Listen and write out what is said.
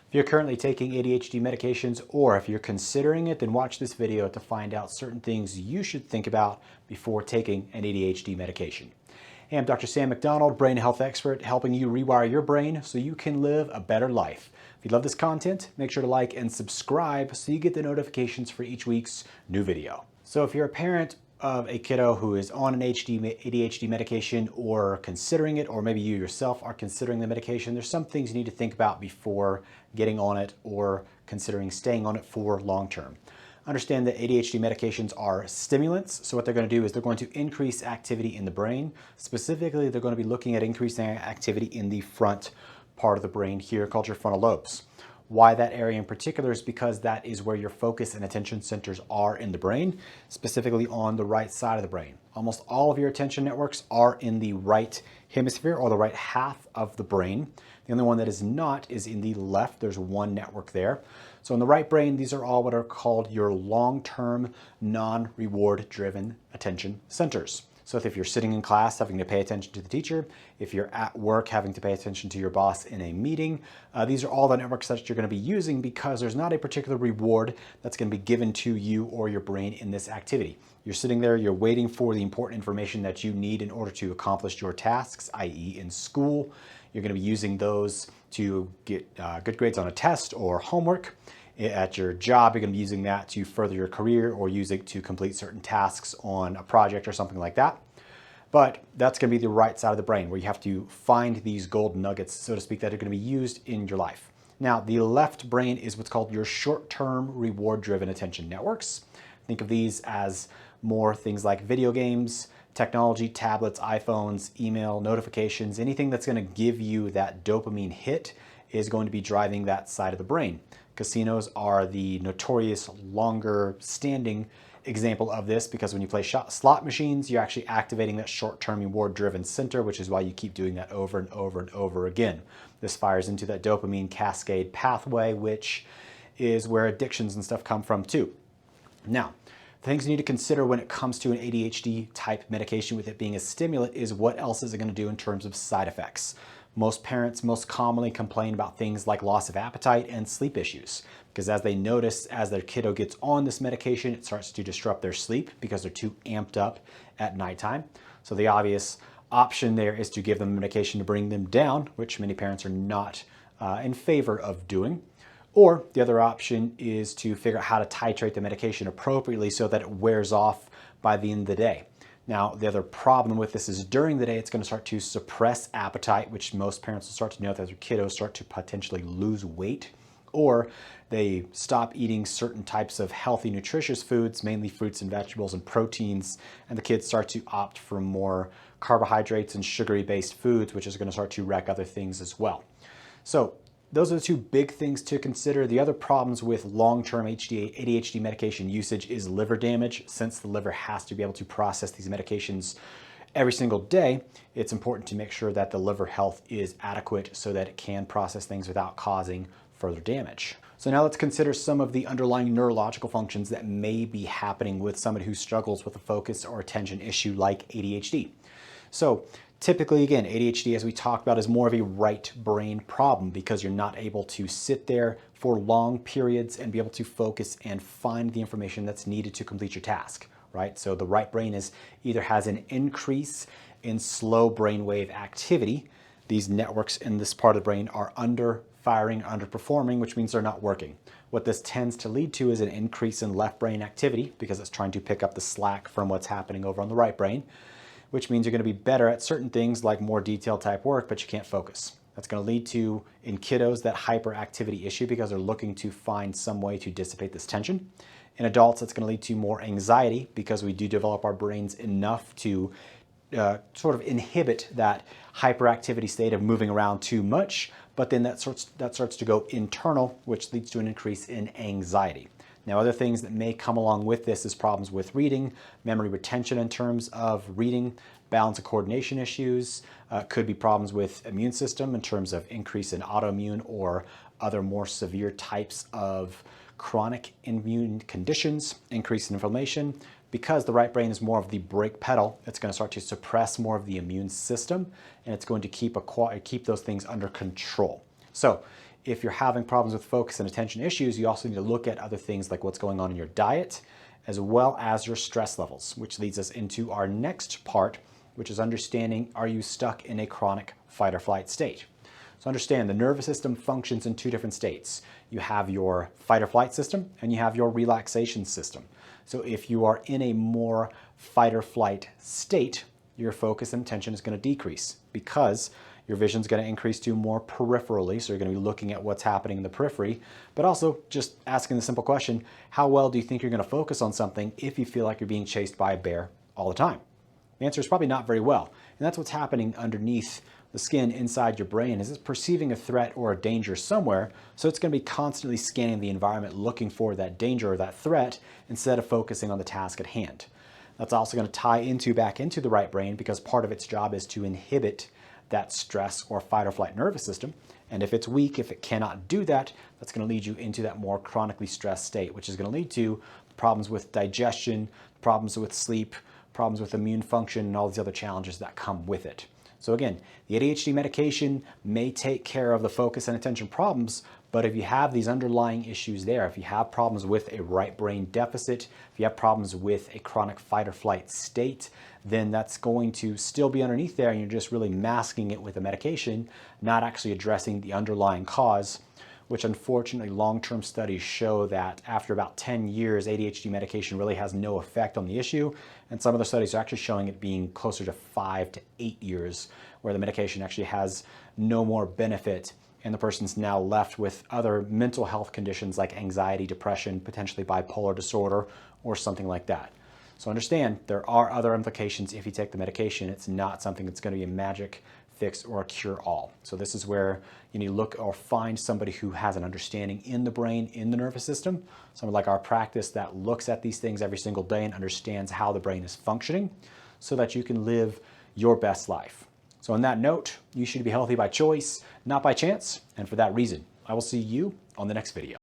If you're currently taking ADHD medications or if you're considering it, then watch this video to find out certain things you should think about before taking an ADHD medication. Hey, I'm Dr. Sam McDonald, brain health expert, helping you rewire your brain so you can live a better life. If you love this content, make sure to like and subscribe so you get the notifications for each week's new video. So if you're a parent of a kiddo who is on an ADHD medication or considering it, or maybe you yourself are considering the medication, there's some things you need to think about before getting on it or considering staying on it for long term. Understand that ADHD medications are stimulants, so what they're going to do is they're going to increase activity in the brain. Specifically, they're going to be looking at increasing activity in the front part of the brain here called your frontal lobes. Why that area in particular is because that is where your focus and attention centers are in the brain, specifically on the right side of the brain. Almost all of your attention networks are in the right hemisphere or the right half of the brain. The only one that is not is in the left. There's one network there. So in the right brain, these are all what are called your long-term, non-reward driven attention centers. So if you're sitting in class having to pay attention to the teacher, if you're at work having to pay attention to your boss in a meeting, these are all the networks that you're going to be using because there's not a particular reward that's going to be given to you or your brain in this activity. You're sitting there, you're waiting for the important information that you need in order to accomplish your tasks, i.e. in school. You're going to be using those to get good grades on a test or homework. At your job, you're going to be using that to further your career or use it to complete certain tasks on a project or something like that. But that's going to be the right side of the brain where you have to find these gold nuggets, so to speak, that are going to be used in your life. Now, the left brain is what's called your short-term reward-driven attention networks. Think of these as more things like video games, technology, tablets, iPhones, email, notifications, anything that's going to give you that dopamine hit is going to be driving that side of the brain. Casinos are the notorious longer standing example of this because when you play slot machines, you're actually activating that short-term reward-driven center, which is why you keep doing that over and over and over again. This fires into that dopamine cascade pathway, which is where addictions and stuff come from too. Now, things you need to consider when it comes to an ADHD type medication with it being a stimulant is what else is it going to do in terms of side effects. Most parents most commonly complain about things like loss of appetite and sleep issues because as they notice as their kiddo gets on this medication, it starts to disrupt their sleep because they're too amped up at nighttime. So the obvious option there is to give them medication to bring them down, which many parents are not in favor of doing. Or the other option is to figure out how to titrate the medication appropriately so that it wears off by the end of the day. Now, the other problem with this is during the day, it's going to start to suppress appetite, which most parents will start to note as their kiddos start to potentially lose weight, or they stop eating certain types of healthy, nutritious foods, mainly fruits and vegetables and proteins, and the kids start to opt for more carbohydrates and sugary-based foods, which is going to start to wreck other things as well. So those are the two big things to consider. The other problems with long-term ADHD medication usage is liver damage. Since the liver has to be able to process these medications every single day, it's important to make sure that the liver health is adequate so that it can process things without causing further damage. So now let's consider some of the underlying neurological functions that may be happening with somebody who struggles with a focus or attention issue like ADHD. So typically, again, ADHD, as we talked about, is more of a right brain problem because you're not able to sit there for long periods and be able to focus and find the information that's needed to complete your task, right? So the right brain either has an increase in slow brainwave activity. These networks in this part of the brain are underfiring, underperforming, which means they're not working. What this tends to lead to is an increase in left brain activity because it's trying to pick up the slack from what's happening over on the right brain, which means you're going to be better at certain things like more detailed type work, but you can't focus. That's going to lead to, in kiddos, that hyperactivity issue because they're looking to find some way to dissipate this tension. In adults, it's going to lead to more anxiety because we do develop our brains enough to sort of inhibit that hyperactivity state of moving around too much, but then that starts to go internal, which leads to an increase in anxiety. Now, other things that may come along with this is problems with reading, memory retention in terms of reading, balance and coordination issues, could be problems with immune system in terms of increase in autoimmune or other more severe types of chronic immune conditions, increase in inflammation. Because the right brain is more of the brake pedal, it's going to start to suppress more of the immune system, and it's going to keep those things under control. So If you're having problems with focus and attention issues, you also need to look at other things like what's going on in your diet, as well as your stress levels, which leads us into our next part, which is understanding, are you stuck in a chronic fight or flight state? So understand the nervous system functions in two different states. You have your fight or flight system and you have your relaxation system. So if you are in a more fight or flight state, your focus and attention is going to decrease because your vision is going to increase to more peripherally. So you're going to be looking at what's happening in the periphery, but also just asking the simple question, how well do you think you're going to focus on something if you feel like you're being chased by a bear all the time? The answer is probably not very well. And that's what's happening underneath the skin inside your brain, is it's perceiving a threat or a danger somewhere. So it's going to be constantly scanning the environment, looking for that danger or that threat instead of focusing on the task at hand. That's also going to tie back into the right brain because part of its job is to inhibit that stress or fight or flight nervous system. And if it's weak, if it cannot do that, that's going to lead you into that more chronically stressed state, which is going to lead to problems with digestion, problems with sleep, problems with immune function, and all these other challenges that come with it. So again, the ADHD medication may take care of the focus and attention problems, but if you have these underlying issues there, if you have problems with a right brain deficit, if you have problems with a chronic fight or flight state, then that's going to still be underneath there and you're just really masking it with a medication, not actually addressing the underlying cause, which unfortunately long-term studies show that after about 10 years, ADHD medication really has no effect on the issue. And some of the studies are actually showing it being closer to 5 to 8 years, where the medication actually has no more benefit and the person's now left with other mental health conditions like anxiety, depression, potentially bipolar disorder, or something like that. So understand, there are other implications if you take the medication. It's not something that's going to be a magic fix or a cure-all. So this is where you need to look or find somebody who has an understanding in the brain, in the nervous system, someone like our practice that looks at these things every single day and understands how the brain is functioning so that you can live your best life. So on that note, you should be healthy by choice, not by chance, and for that reason, I will see you on the next video.